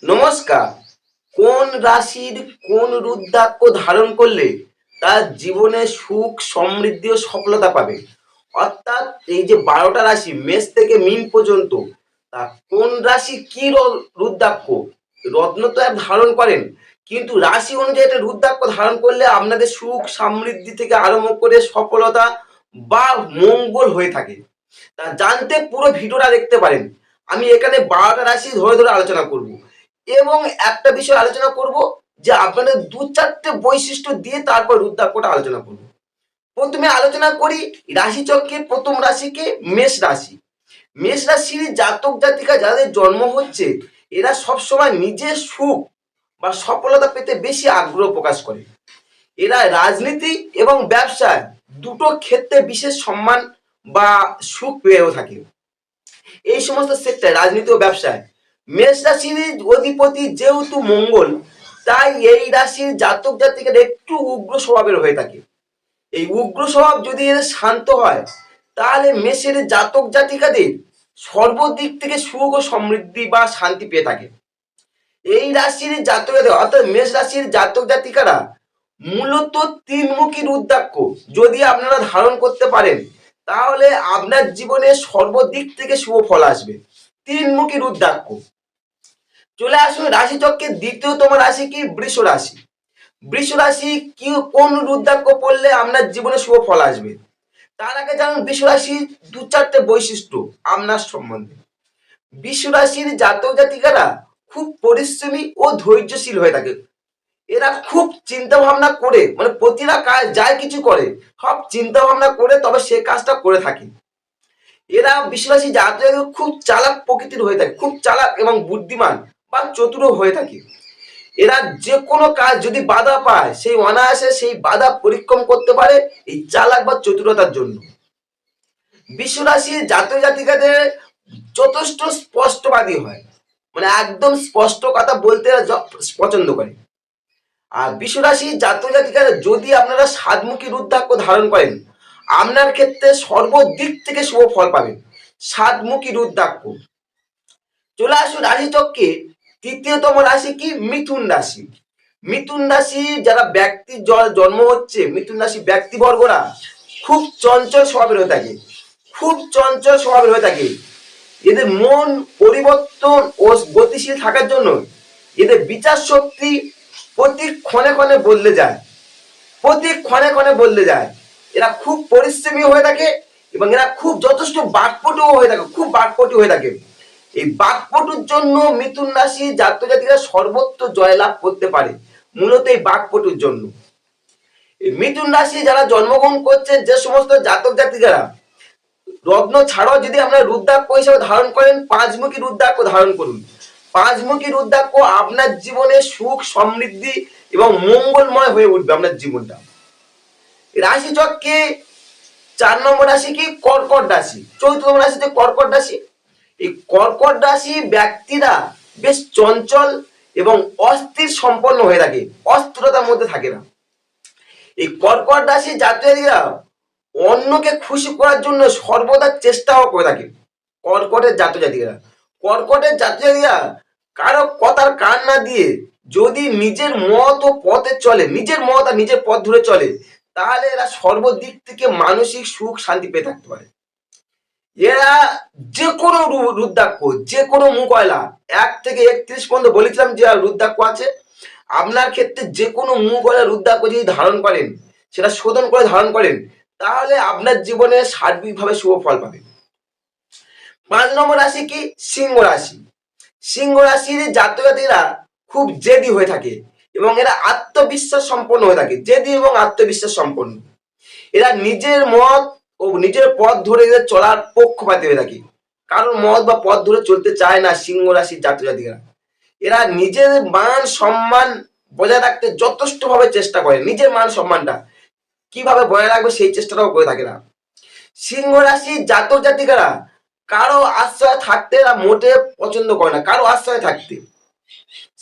নমস্কার। কোন রাশির কোন রুদ্রাক্ষ ধারণ করলে তার জীবনে সুখ, সমৃদ্ধি ও সফলতা পাবে? অর্থাৎ এই যে 12টা রাশি মেষ থেকে মীন পর্যন্ত, তা কোন রাশি কি রুদ্রাক্ষ রত্ন তো এক ধারণ করেন, কিন্তু রাশি অনুযায়ী এটা রুদ্রাক্ষ ধারণ করলে আপনাদের সুখ সমৃদ্ধি থেকে আরম্ভ করে সফলতা বা মঙ্গল হয়ে থাকে। তা জানতে পুরো ভিডিওটা দেখতে পারেন। আমি এখানে 12টা রাশি ধরে ধরে আলোচনা করব এবং একটা বিষয় আলোচনা করব যে আপনাদের দু চারটে বৈশিষ্ট্য দিয়ে তারপর রুদ্রাক্ষটা আলোচনা করব। প্রথমে আলোচনা করি রাশিচক্রের প্রথম রাশিকে মেষ রাশি। মেষ রাশির জাতক জাতিকা যাদের জন্ম হচ্ছে, এরা সবসময় নিজের সুখ বা সফলতা পেতে বেশি আগ্রহ প্রকাশ করে। এরা রাজনীতি এবং ব্যবসায় দুটো ক্ষেত্রে বিশেষ সম্মান বা সুখ পেয়েও থাকে। এই সমস্ত সেক্টর রাজনীতি ও ব্যবসায় মেষ রাশির অধিপতি যেহেতু মঙ্গল, তাই এই রাশির জাতক জাতিকের একটু উগ্র স্বভাবের হয়ে থাকে। এই উগ্র স্বভাব যদি এদের শান্ত হয়, তাহলে মেষের জাতক জাতিকাদের সর্বদিক থেকে সুখ ও সমৃদ্ধি বা শান্তি পেয়ে থাকে। এই রাশির জাতক জাতিকা অর্থাৎ মেষ রাশির জাতক জাতিকারা মূলত তিনমুখী রুদ্রাক্ষ যদি আপনারা ধারণ করতে পারেন, তাহলে আপনার জীবনে সর্বদিক থেকে শুভ ফল আসবে। তিনমুখী রুদ্রাক্ষ। চলে আসুন রাশিচক্রের দ্বিতীয়তম রাশি কি বৃষ রাশি। বৃষ রাশি কি কোন রুদ্রাক্ষ পড়লে আপনার জীবনে শুভ ফল আসবে? তার আগে জানুন বৃষ রাশির দু চারটে বৈশিষ্ট্য আপনার সম্বন্ধে। বৃষ রাশির জাতক জাতিকারা খুব পরিশ্রমী ও ধৈর্যশীল হয়ে থাকে। এরা খুব চিন্তা ভাবনা করে, মানে প্রতিটা কাজ যাই কিছু করে সব চিন্তা ভাবনা করে তবে সে কাজটা করে থাকে। এরা বৃষরাশি জাতক খুব চালাক প্রকৃতির হয়ে থাকে, খুব চালাক এবং বুদ্ধিমান বা চতুর হয়ে থাকে। এরা যে কোনো কাজ যদি বাধা পায়, সেই অনায়াসে সেই বাধা পরিক্রম করতে পারে এই চালাক বা চতুরতার জন্য। বৃষরাশির জাতক জাতিকাদের যথেষ্ট স্পষ্টবাদী হয়, মানে একদম স্পষ্ট কথা বলতে পছন্দ করে। আর বৃষরাশির জাতক জাতিকারা যদি আপনারা সাতমুখী রুদ্রাক্ষ ধারণ করেন, আপনার ক্ষেত্রে সর্বদিক থেকে শুভ ফল পাবেন। সাতমুখী রুদ্রাক্ষ। চলে আসুন রাশিচক্রে তৃতীয়তম রাশি কি মিথুন রাশি। মিথুন রাশি যারা ব্যক্তি জন্ম হচ্ছে, মিথুন রাশি ব্যক্তিবর্গরা খুব চঞ্চল স্বভাবের হয়ে থাকে, খুব চঞ্চল স্বভাবের হয়ে থাকে। এদের মন পরিবর্তন ও গতিশীল থাকার জন্য এদের বিচার শক্তি প্রতি ক্ষণে ক্ষণে বদলে যায়, প্রতি ক্ষণে ক্ষণে বদলে যায়। এরা খুব পরিশ্রমী হয়ে থাকে এবং এরা খুব যথেষ্ট বাকপটুও হয়ে থাকে, খুব বাকপটু হয়ে থাকে। এই বাকপটুর জন্য মিথুন রাশি জাতক জাতিকা সর্বত্র জয়লাভ করতে পারে, মূলত এই বাকপটুর জন্য। এই মিথুন রাশি যারা জন্মগ্রহণ করছেন, যে সমস্ত জাতক জাতিকারা রত্ন ছাড়াও যদি আমরা রুদ্রাক্ষ হিসেবে ধারণ করেন, পাঁচমুখী রুদ্রাক্ষ ধারণ করুন। পাঁচমুখী রুদ্রাক্ষ আপনার জীবনে সুখ সমৃদ্ধি এবং মঙ্গলময় হয়ে উঠবে আপনার জীবনটা। রাশি চক্রে 4 নম্বর রাশি কি কর্কট রাশি। চতুর্থ রাশিতে কর্কট রাশি। এই কর্কট রাশি ব্যক্তিরা বেশ চঞ্চল এবং অস্থির সম্পন্ন হয়ে থাকে, অস্থিরতার মধ্যে থাকে না। এই কর্কট রাশি জাতকরা অন্যকে খুশি করার জন্য সর্বদা চেষ্টাও করে থাকে। কর্কটের জাতক জাতিকারা, কর্কটের জাতক জাতিকারা কারো কথার কান না দিয়ে যদি নিজের মত ও পথে চলে, নিজের মত আর নিজের পথ ধরে চলে, তাহলে এরা সর্বদিক থেকে মানসিক সুখ শান্তি পেয়ে থাকতে পারে। এরা যে কোনো রুদ্রাক্ষ, যে কোনো মুগয়লা 1 থেকে 31 পর্যন্ত বলেছিলাম যে রুদ্রাক্ষ আছে। আপনার ক্ষেত্রে যে কোনো মুগয়লা রুদ্রাক্ষ যদি ধারণ করেন, সেটা শোধন করে ধারণ করেন, তাহলে আপনার জীবনে সার্বিকভাবে শুভ ফল পাবেন। 5 নম্বর রাশি কি সিংহ রাশি। সিংহ রাশির জাতক জাতিরা খুব জেদি হয়ে থাকে এবং এরা আত্মবিশ্বাস সম্পন্ন হয়ে থাকে, জেদি এবং আত্মবিশ্বাস সম্পন্ন। এরা নিজের মত ও নিজের পথ ধরে এদের চলার পক্ষপাতী হয়ে থাকে, কারণ মত বা পথ ধরে চলতে চায় না সিংহ রাশির জাতক জাতিকারা। এরা নিজের মান সম্মান বজায় রাখতে যথেষ্ট ভাবে চেষ্টা করে, নিজের মান সম্মানটা কিভাবে বজায় রাখবে সেই চেষ্টাটাও করে থাকে না। সিংহ রাশির জাতক জাতিকারা কারো আশ্রয় থাকতে এরা মোটে পছন্দ করে না, কারো আশ্রয় থাকতে।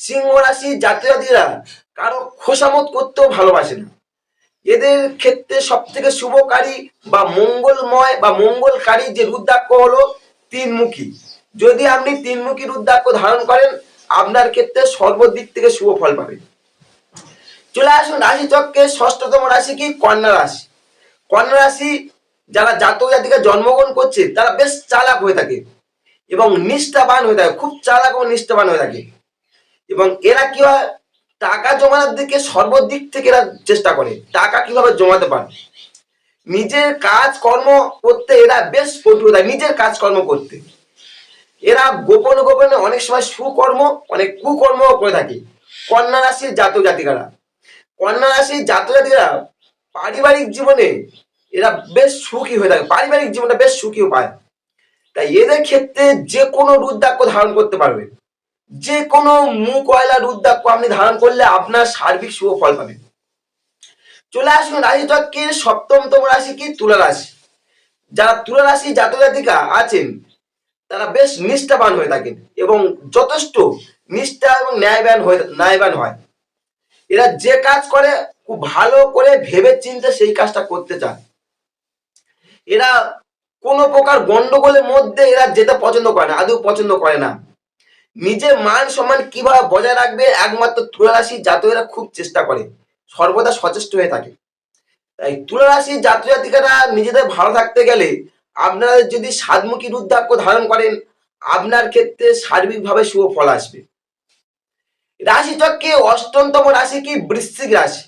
সিংহ রাশির জাতক জাতিকারা কারো খোসামত করতেও ভালোবাসে না। এদের ক্ষেত্রে সব থেকে শুভকারী বা মঙ্গলময় বা মঙ্গলকারী যে রুদ্রাক্ষ হলো তিনমুখী। যদি আপনি তিনমুখী রুদ্রাক্ষ ধারণ করেন আপনার ক্ষেত্রে সর্বদিক থেকে শুভ ফল পাবেন। চলে আসুন রাশি চক্রের ষষ্ঠতম রাশি কি কন্যা রাশি। কন্যা রাশি যারা জাতক জাতিকা জন্মগ্রহণ করছে তারা বেশ চালাক হয়ে থাকে এবং নিষ্ঠাবান হয়ে থাকে, খুব চালাক ও নিষ্ঠাবান হয়ে থাকে। এবং এরা কি হয়, টাকা জমানোর দিকে সর্বদিক থেকে এরা চেষ্টা করে টাকা কিভাবে জমাতে পারে। নিজের কাজকর্ম করতে এরা বেশ পটু থাকে, নিজের কাজকর্ম করতে এরা গোপনে গোপনে অনেক সময় সুকর্ম অনেক কুকর্ম করে থাকে। কন্যা রাশির জাতক জাতিকারা, কন্যা রাশির জাতক জাতিকারা পারিবারিক জীবনে এরা বেশ সুখী হয়ে থাকে, পারিবারিক জীবনটা বেশ সুখী পায়। তাই এদের ক্ষেত্রে যে কোনো রুদ্রাক্ষ ধারণ করতে পারবে, যে কোনো মুখওয়ালা রুদ্রাক্ষ আপনি ধারণ করলে আপনার সার্বিক শুভ ফল পাবেন। চলে আসুন রাশি চক্রের সপ্তমতম রাশি কি তুলা রাশি। যারা তুলা রাশি জাতক জাতিকা আছেন তারা বেশ নিষ্ঠাবান হয়ে থাকেন এবং যথেষ্ট নিষ্ঠা এবং ন্যায়বান হয়। এরা যে কাজ করে খুব ভালো করে ভেবে চিন্তে সেই কাজটা করতে চায়। এরা কোনো প্রকার গন্ডগোলের মধ্যে এরা যেতে পছন্দ করে না, আদৌ পছন্দ করে না। নিজের মান সম্মান কিভাবে বজায় রাখবে একমাত্র তুলা রাশি জাতকেরা খুব চেষ্টা করে, সর্বদা সচেষ্ট হয়ে থাকে। তাই তুলা রাশির জাতক জাতিকারা নিজেদের ভালো থাকতে গেলে আপনারা যদি সাতমুখী রুদ্রাক্ষ ধারণ করেন আপনার ক্ষেত্রে সার্বিকভাবে শুভ ফল আসবে। রাশি চক্রে অষ্টমতম রাশি কি বৃশ্চিক রাশি।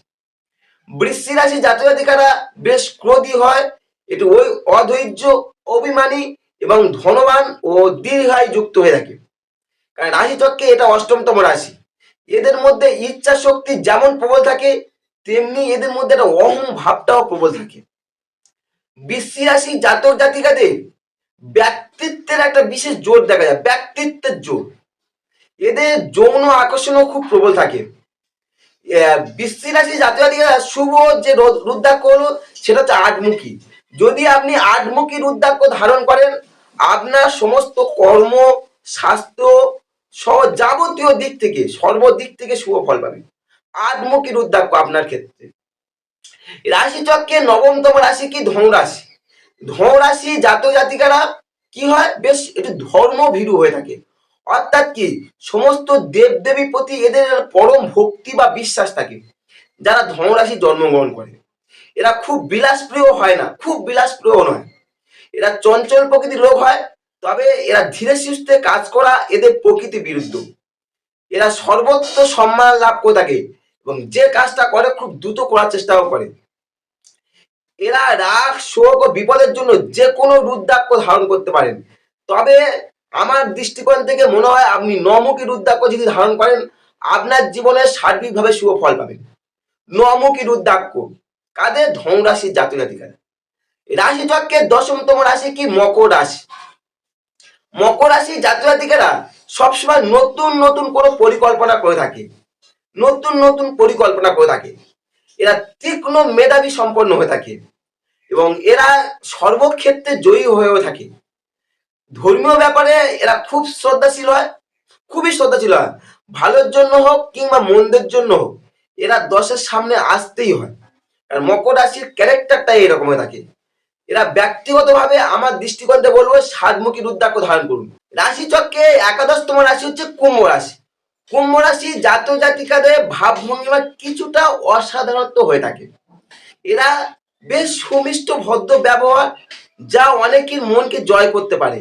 বৃশ্চিক রাশি জাতক জাতিকারা বেশ ক্রোধী হয়, একটু ওই অধৈর্য, অভিমানী এবং ধনবান ও দীর্ঘায়ু যুক্ত হয়ে থাকে। কারণ রাশি চক্রে এটা অষ্টমতম রাশি। এদের মধ্যে ইচ্ছা শক্তি যেমন প্রবল থাকে তেমনি এদের মধ্যে একটা অহং ভাবটাও প্রবল থাকে। বৃশ্চিক রাশি জাতক জাতিকাদের ব্যক্তিত্বের একটা বিশেষ জোর দেখা যায়, ব্যক্তিত্বের জোর। এদের যৌন আকর্ষণও খুব প্রবল থাকে। বৃশ্চিক রাশি জাতক জাতিকারা শুভ যে রুদ্রাক্ষ হলো সেটা হচ্ছে আটমুখী। যদি আপনি আটমুখী রুদ্রাক্ষ ধারণ করেন আপনার সমস্ত কর্ম, স্বাস্থ্য সহ যাবতীয় দিক থেকে সর্বদিক থেকে শুভ ফল পাবেন আটমুখী রুদ্রাক্ষ আপনার ক্ষেত্রে। রাশি চক্রে নবমতম রাশি কি ধনুরাশি। ধনুরাশি জাতক জাতিকারা কি হয়, বেশ একটু ধর্ম ভীরু হয়ে থাকে। অর্থাৎ কি সমস্ত দেব দেবীর প্রতি এদের পরম ভক্তি বা বিশ্বাস থাকে। যারা ধনুরাশি জন্মগ্রহণ করে এরা খুব বিলাসপ্রিয় হয় না, খুব বিলাসপ্রিয় নয়। এরা চঞ্চল প্রকৃতির লোক হয়, তবে এরা ধীরে সুস্থে কাজ করা এদের প্রকৃতি বিরুদ্ধ। এরা সর্বত্র সম্মান লাভ করে থাকে এবং যে কাজটা করে খুব দ্রুত করার চেষ্টাও করে। এরা রাগ, শোক ও বিপদের জন্য যে কোনো রুদ্রাক্ষ ধারণ করতে পারেন। তবে আমার দৃষ্টিকোণ থেকে মনে হয় আপনি নমুখী রুদ্রাক্ষ যদি ধারণ করেন আপনার জীবনে সার্বিকভাবে শুভ ফল পাবেন। নমুখী রুদ্রাক্ষ কাদের? ধনুরাশির জাতক জাতিকারা। রাশি চক্রের দশমতম রাশি কি মকর রাশি। মকর রাশি জাতক জাতিকারা সবসময় নতুন নতুন কোনো পরিকল্পনা করে থাকে, নতুন নতুন পরিকল্পনা করে থাকে। এরা তীক্ষ্ণ মেধাবী সম্পন্ন হয়ে থাকে এবং এরা সর্বক্ষেত্রে জয়ী হয়েও থাকে। ধর্মীয় ব্যাপারে এরা খুব শ্রদ্ধাশীল হয়, খুবই শ্রদ্ধাশীল হয়। ভালোর জন্য হোক কিংবা মন্দের জন্য হোক এরা দশের সামনে আসতেই হয়। আর মকর রাশির ক্যারেক্টারটাই এরকম হয়ে থাকে। এরা ব্যক্তিগতভাবে আমার দৃষ্টিকোণ থেকে বলবো সাতমুখী রুদ্রাক্ষ ধারণ করুন। রাশি চক্রে একাদশতম রাশি হচ্ছে কুম্ভ রাশি। কুম্ভ রাশি জাতক জাতিকাদের ভাবভঙ্গিমা কিছুটা অসাধারণত্ব হয়ে থাকে। এরা বেশ সুমিষ্ট ভদ্র ব্যবহার যা অনেকের মনকে জয় করতে পারে।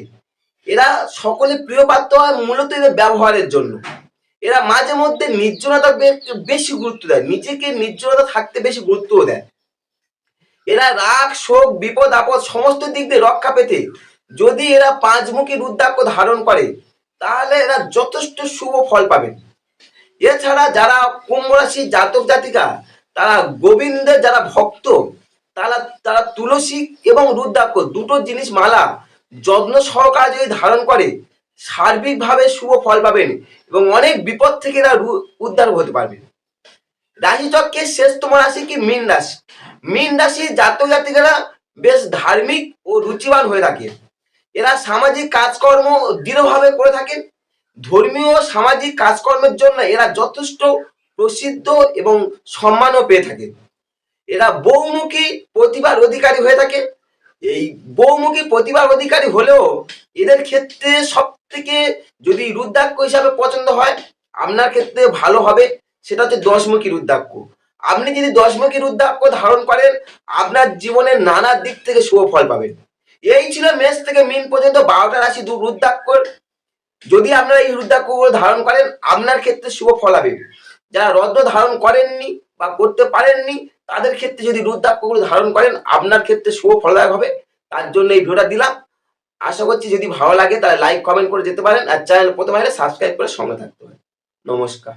এরা সকলে প্রিয় পাত্র হয় মূলত এদের ব্যবহারের জন্য। এরা মাঝে মধ্যে নির্জনতা বেশি গুরুত্ব দেয়, নিজেকে নির্জনতা থাকতে বেশি গুরুত্ব দেয়। এরা রাগ, শোক, বিপদ আপদ সমস্ত দিক দিয়ে রক্ষা পেতে যদি এরা পাঁচমুখী রুদ্রাক্ষ ধারণ করে তাহলে এরা যথেষ্ট শুভ ফল পাবেন। এছাড়া যারা কুম্ভ রাশি জাতক জাতিকা তারা গোবিন্দের যারা ভক্ত তারা তারা তুলসী এবং রুদ্রাক্ষ দুটো জিনিস মালা যত্ন সহকারে যদি ধারণ করে সার্বিকভাবে শুভ ফল পাবেন এবং অনেক বিপদ থেকে এরা উদ্ধার হতে পারবে। রাশি চক্রের শেষতম রাশি কি মীন রাশি। মীন রাশির জাতক জাতিকারা বেশ ধার্মিক ও রুচিবান হয়ে থাকে। এরা সামাজিক কাজকর্ম দৃঢ়ভাবে করে থাকেন। ধর্মীয় সামাজিক কাজকর্মের জন্য এরা যথেষ্ট প্রসিদ্ধ এবং সম্মানও পেয়ে থাকে। এরা বহুমুখী প্রতিভার অধিকারী হয়ে থাকে। এই বহুমুখী প্রতিভার অধিকারী হলেও এদের ক্ষেত্রে সব থেকে যদি রুদ্রাক্ষ হিসাবে পছন্দ হয়, আপনার ক্ষেত্রে ভালো হবে, সেটা হচ্ছে দশমুখী রুদ্রাক্ষ। আপনি যদি দশমুখী রুদ্রাক্ষ ধারণ করেন, আপনার জীবনের নানা দিক থেকে শুভ ফল পাবেন। এই ছিল মেষ থেকে মীন পর্যন্ত 12টা রাশি রুদ্রাক্ষর। যদি আপনারা এই রুদ্রাক্ষগুলো ধারণ করেন, আপনার ক্ষেত্রে শুভ ফল হবে। যারা রত্ন ধারণ করেননি বা করতে পারেননি, তাদের ক্ষেত্রে যদি রুদ্রাক্ষগুলো ধারণ করেন, আপনার ক্ষেত্রে শুভ ফলদায়ক হবে। তার জন্য এই ভিডিওটা দিলাম। আশা করছি যদি ভালো লাগে তাহলে লাইক কমেন্ট করে যেতে পারেন, আর চ্যানেল প্রথমে হলে সাবস্ক্রাইব করে সঙ্গে থাকতে পারেন। নমস্কার।